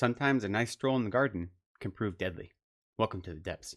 Sometimes a nice stroll in the garden can prove deadly. Welcome to the depths.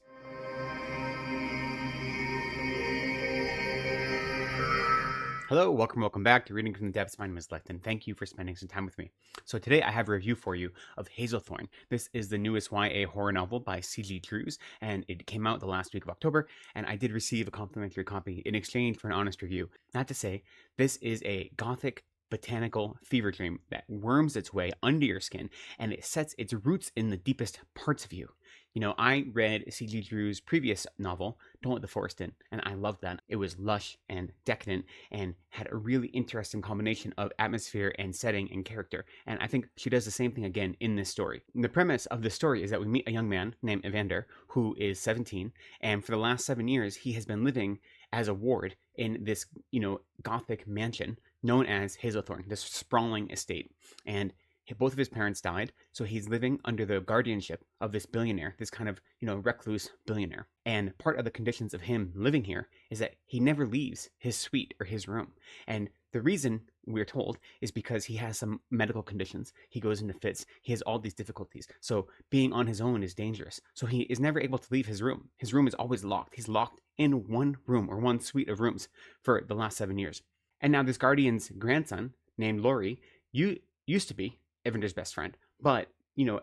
Hello, welcome back to Reading from the Depths. My name is Lecton. Thank you for spending some time with me. So today I have a review for you of Hazelthorn. This is the newest YA horror novel by C.G. Drews, and it came out the last week of October, and I did receive a complimentary copy in exchange for an honest review. Not to say, this is a Gothic botanical fever dream that worms its way under your skin, and it sets its roots in the deepest parts of you. You know, I read C.G. Drews' previous novel, Don't Let the Forest In, and I loved that. It was lush and decadent and had a really interesting combination of atmosphere and setting and character. And I think she does the same thing again in this story. And the premise of the story is that we meet a young man named Evander who is 17, and for the last 7 years he has been living as a ward in this, Gothic mansion known as Hazelthorn, this sprawling estate. And both of his parents died, so he's living under the guardianship of this billionaire, this kind of, recluse billionaire. And part of the conditions of him living here is that he never leaves his suite or his room. And the reason, we're told, is because he has some medical conditions. He goes into fits. He has all these difficulties. So being on his own is dangerous. So he is never able to leave his room. His room is always locked. He's locked in one room or one suite of rooms for the last 7 years. And now this guardian's grandson, named Laurie, used to be Evander's best friend. But,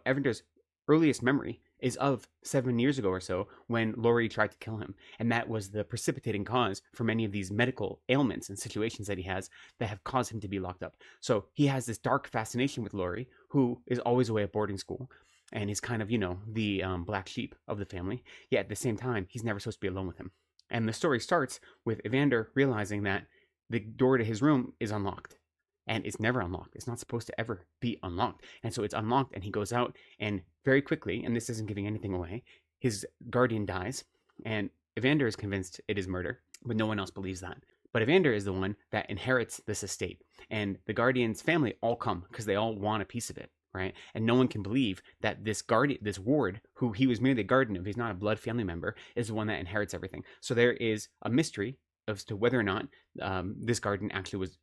Evander's earliest memory is of 7 years ago or so when Laurie tried to kill him. And that was the precipitating cause for many of these medical ailments and situations that he has that have caused him to be locked up. So he has this dark fascination with Laurie, who is always away at boarding school and is kind of, the black sheep of the family. Yet at the same time, he's never supposed to be alone with him. And the story starts with Evander realizing that the door to his room is unlocked. And it's never unlocked. It's not supposed to ever be unlocked. And so it's unlocked, and he goes out, and very quickly, and this isn't giving anything away, his guardian dies, and Evander is convinced it is murder, but no one else believes that. But Evander is the one that inherits this estate, and the guardian's family all come because they all want a piece of it, right? And no one can believe that this ward, who he was merely the guardian of, he's not a blood family member, is the one that inherits everything. So there is a mystery as to whether or not this guardian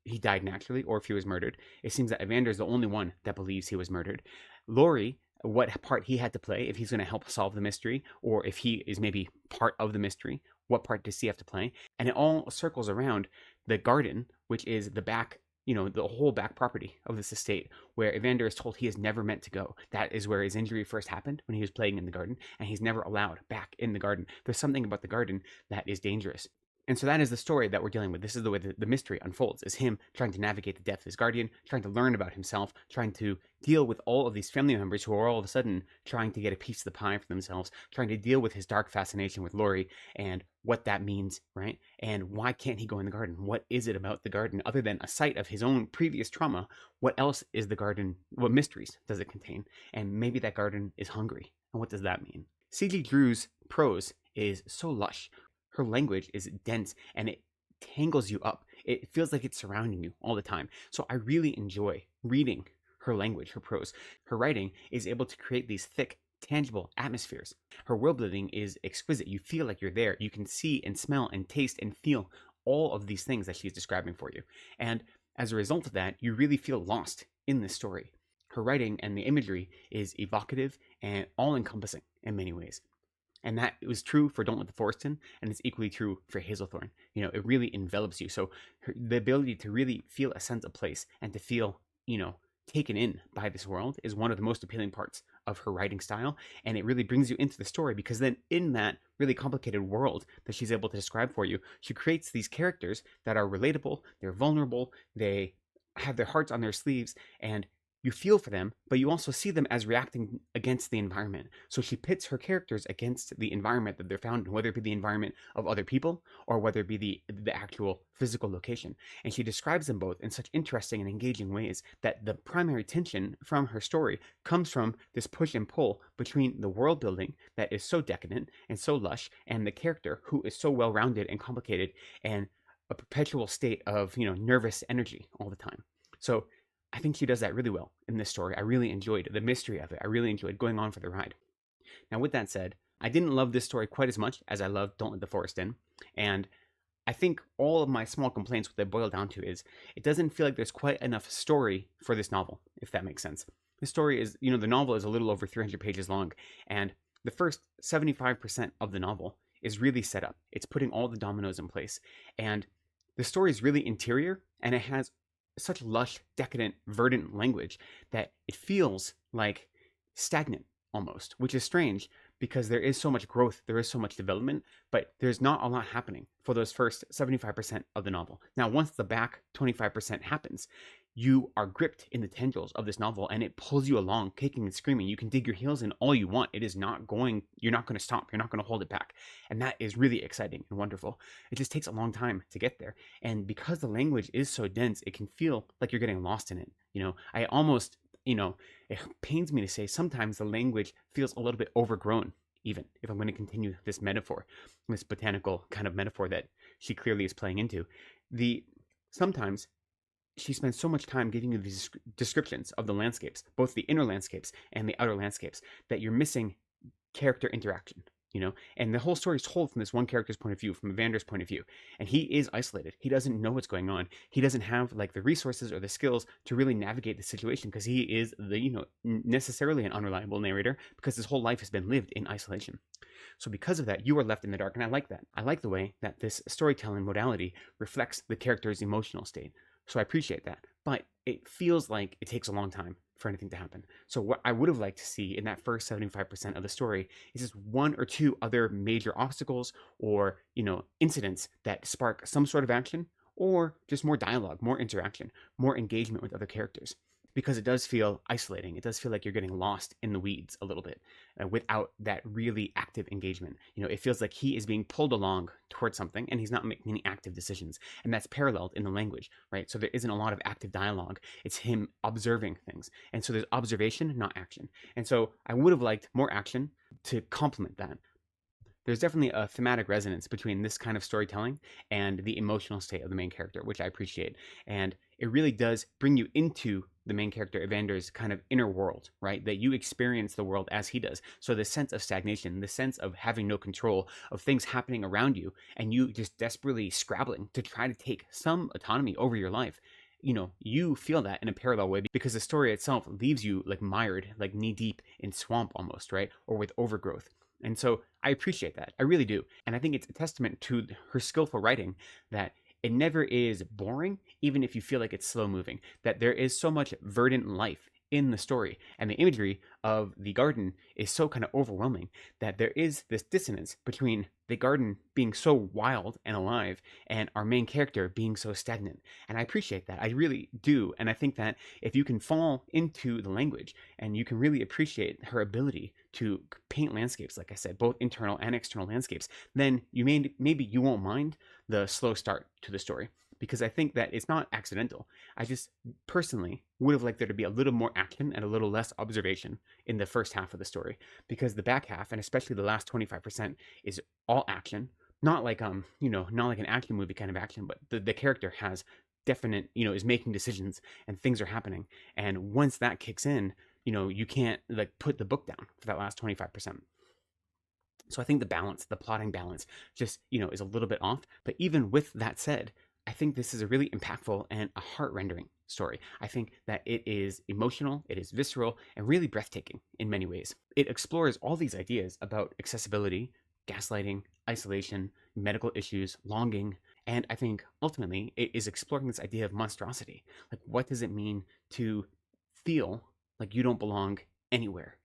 he died naturally, or if he was murdered. It seems that Evander is the only one that believes he was murdered. Laurie, what part he had to play, if he's going to help solve the mystery, or if he is maybe part of the mystery, what part does he have to play? And it all circles around the garden, which is the back, the whole back property of this estate, where Evander is told he is never meant to go. That is where his injury first happened, when he was playing in the garden, and he's never allowed back in the garden. There's something about the garden that is dangerous. And so that is the story that we're dealing with. This is the way the mystery unfolds, is him trying to navigate the death of his guardian, trying to learn about himself, trying to deal with all of these family members who are all of a sudden trying to get a piece of the pie for themselves, trying to deal with his dark fascination with Laurie and what that means, right? And why can't he go in the garden? What is it about the garden, other than a site of his own previous trauma? What else is the garden? What mysteries does it contain? And maybe that garden is hungry. And what does that mean? C.G. Drews' prose is so lush. Her language is dense, and it tangles you up. It feels like it's surrounding you all the time. So I really enjoy reading her language, her prose. Her writing is able to create these thick, tangible atmospheres. Her world building is exquisite. You feel like you're there. You can see and smell and taste and feel all of these things that she's describing for you. And as a result of that, you really feel lost in this story. Her writing and the imagery is evocative and all-encompassing in many ways. And that was true for Don't Let the Forest In, and it's equally true for Hazelthorn. It really envelops you. So the ability to really feel a sense of place and to feel, taken in by this world is one of the most appealing parts of her writing style. And it really brings you into the story, because then in that really complicated world that she's able to describe for you, she creates these characters that are relatable, they're vulnerable, they have their hearts on their sleeves, and you feel for them, but you also see them as reacting against the environment. So she pits her characters against the environment that they're found in, whether it be the environment of other people or whether it be the actual physical location. And she describes them both in such interesting and engaging ways that the primary tension from her story comes from this push and pull between the world building that is so decadent and so lush, and the character who is so well-rounded and complicated, and a perpetual state of, nervous energy all the time. So I think she does that really well in this story. I really enjoyed the mystery of it. I really enjoyed going on for the ride. Now, with that said, I didn't love this story quite as much as I loved Don't Let the Forest In. And I think all of my small complaints, what they boil down to is, it doesn't feel like there's quite enough story for this novel, if that makes sense. The story is, you know, the novel is a little over 300 pages long, and the first 75% of the novel is really set up. It's putting all the dominoes in place, and the story is really interior, and it has such lush, decadent, verdant language that it feels like stagnant almost, which is strange because there is so much growth, there is so much development, but there's not a lot happening for those first 75% of the novel. Now, once the back 25% happens, you are gripped in the tendrils of this novel and it pulls you along, kicking and screaming. You can dig your heels in all you want. It is not going, you're not going to stop, you're not going to hold it back. And that is really exciting and wonderful. It just takes a long time to get there. And because the language is so dense, it can feel like you're getting lost in it. You know, I almost, you know, it pains me to say sometimes the language feels a little bit overgrown, even if I'm going to continue this metaphor, this botanical kind of metaphor that she clearly is playing into. Sometimes she spends so much time giving you these descriptions of the landscapes, both the inner landscapes and the outer landscapes, that you're missing character interaction, you know? And the whole story is told from this one character's point of view, from Evander's point of view. And he is isolated. He doesn't know what's going on. He doesn't have like the resources or the skills to really navigate the situation because he is the, you know, necessarily an unreliable narrator because his whole life has been lived in isolation. So because of that, you are left in the dark. And I like that. I like the way that this storytelling modality reflects the character's emotional state. So I appreciate that, but it feels like it takes a long time for anything to happen. So what I would have liked to see in that first 75% of the story is just one or two other major obstacles or, you know, incidents that spark some sort of action or just more dialogue, more interaction, more engagement with other characters. Because it does feel isolating. It does feel like you're getting lost in the weeds a little bit without that really active engagement. You know, it feels like he is being pulled along towards something and he's not making any active decisions. And that's paralleled in the language, right? So there isn't a lot of active dialogue. It's him observing things. And so there's observation, not action. And so I would have liked more action to complement that. There's definitely a thematic resonance between this kind of storytelling and the emotional state of the main character, which I appreciate. And it really does bring you into the main character Evander's kind of inner world, right? That you experience the world as he does. So the sense of stagnation, the sense of having no control of things happening around you, and you just desperately scrabbling to try to take some autonomy over your life. You know, you feel that in a parallel way because the story itself leaves you like mired, like knee deep in swamp almost, right? Or with overgrowth. And so I appreciate that. I really do. And I think it's a testament to her skillful writing that it never is boring, even if you feel like it's slow moving, that there is so much verdant life in the story. And the imagery of the garden is so kind of overwhelming that there is this dissonance between the garden being so wild and alive and our main character being so stagnant. And I appreciate that. I really do. And I think that if you can fall into the language and you can really appreciate her ability to paint landscapes, like I said, both internal and external landscapes, then maybe you won't mind the slow start to the story. Because I think that it's not accidental. I just personally would have liked there to be a little more action and a little less observation in the first half of the story. Because the back half, and especially the last 25%, is all action. Not like not like an action movie kind of action, but the character has definite, is making decisions and things are happening. And once that kicks in, you can't like put the book down for that last 25%. So I think the plotting balance just, is a little bit off. But even with that said, I think this is a really impactful and a heart-rendering story. I think that it is emotional, it is visceral, and really breathtaking in many ways. It explores all these ideas about accessibility, gaslighting, isolation, medical issues, longing, and I think ultimately it is exploring this idea of monstrosity. Like, what does it mean to feel like you don't belong anywhere?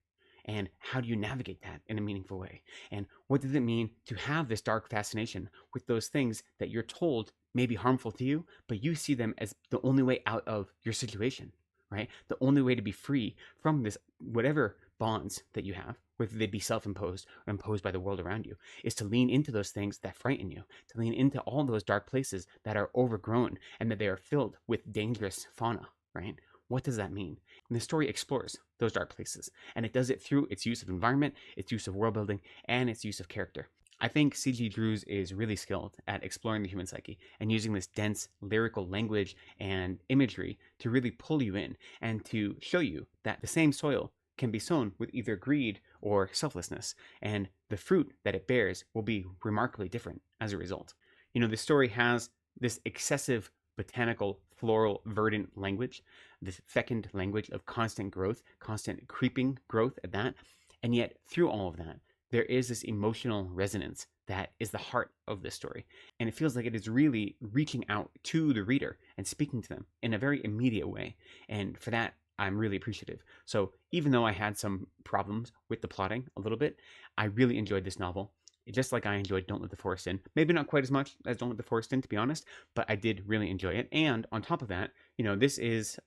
And how do you navigate that in a meaningful way? And what does it mean to have this dark fascination with those things that you're told may be harmful to you, but you see them as the only way out of your situation, right? The only way to be free from this, whatever bonds that you have, whether they be self-imposed or imposed by the world around you, is to lean into those things that frighten you, to lean into all those dark places that are overgrown and that they are filled with dangerous fauna, right? What does that mean? And the story explores those dark places, and it does it through its use of environment, its use of world building, and its use of character. I think C.G. Drews is really skilled at exploring the human psyche and using this dense lyrical language and imagery to really pull you in and to show you that the same soil can be sown with either greed or selflessness, and the fruit that it bears will be remarkably different as a result. The story has this excessive botanical, floral, verdant language, this fecund language of constant growth, constant creeping growth at that. And yet, through all of that, there is this emotional resonance that is the heart of this story. And it feels like it is really reaching out to the reader and speaking to them in a very immediate way. And for that, I'm really appreciative. So even though I had some problems with the plotting a little bit, I really enjoyed this novel. Just like I enjoyed Don't Let the Forest In. Maybe not quite as much as Don't Let the Forest In, to be honest, but I did really enjoy it. And on top of that, this is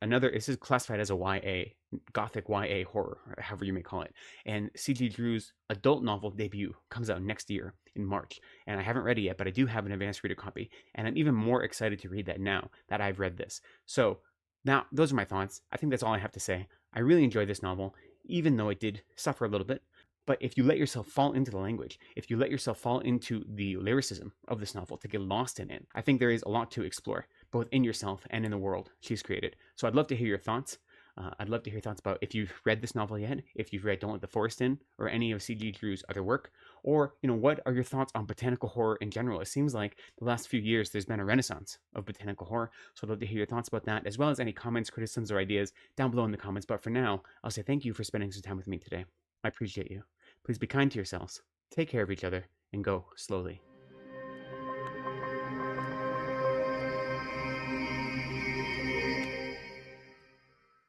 classified as a YA, Gothic YA horror, or however you may call it. And C.G. Drew's adult novel debut comes out next year in March. And I haven't read it yet, but I do have an advanced reader copy. And I'm even more excited to read that now that I've read this. So now, those are my thoughts. I think that's all I have to say. I really enjoyed this novel, even though it did suffer a little bit. But if you let yourself fall into the language, if you let yourself fall into the lyricism of this novel to get lost in it, I think there is a lot to explore, both in yourself and in the world she's created. So I'd love to hear your thoughts. I'd love to hear thoughts about if you've read this novel yet, if you've read Don't Let the Forest In, or any of C.G. Drew's other work, or, what are your thoughts on botanical horror in general? It seems like the last few years there's been a renaissance of botanical horror, so I'd love to hear your thoughts about that, as well as any comments, criticisms, or ideas down below in the comments. But for now, I'll say thank you for spending some time with me today. I appreciate you. Please be kind to yourselves, take care of each other, and go slowly.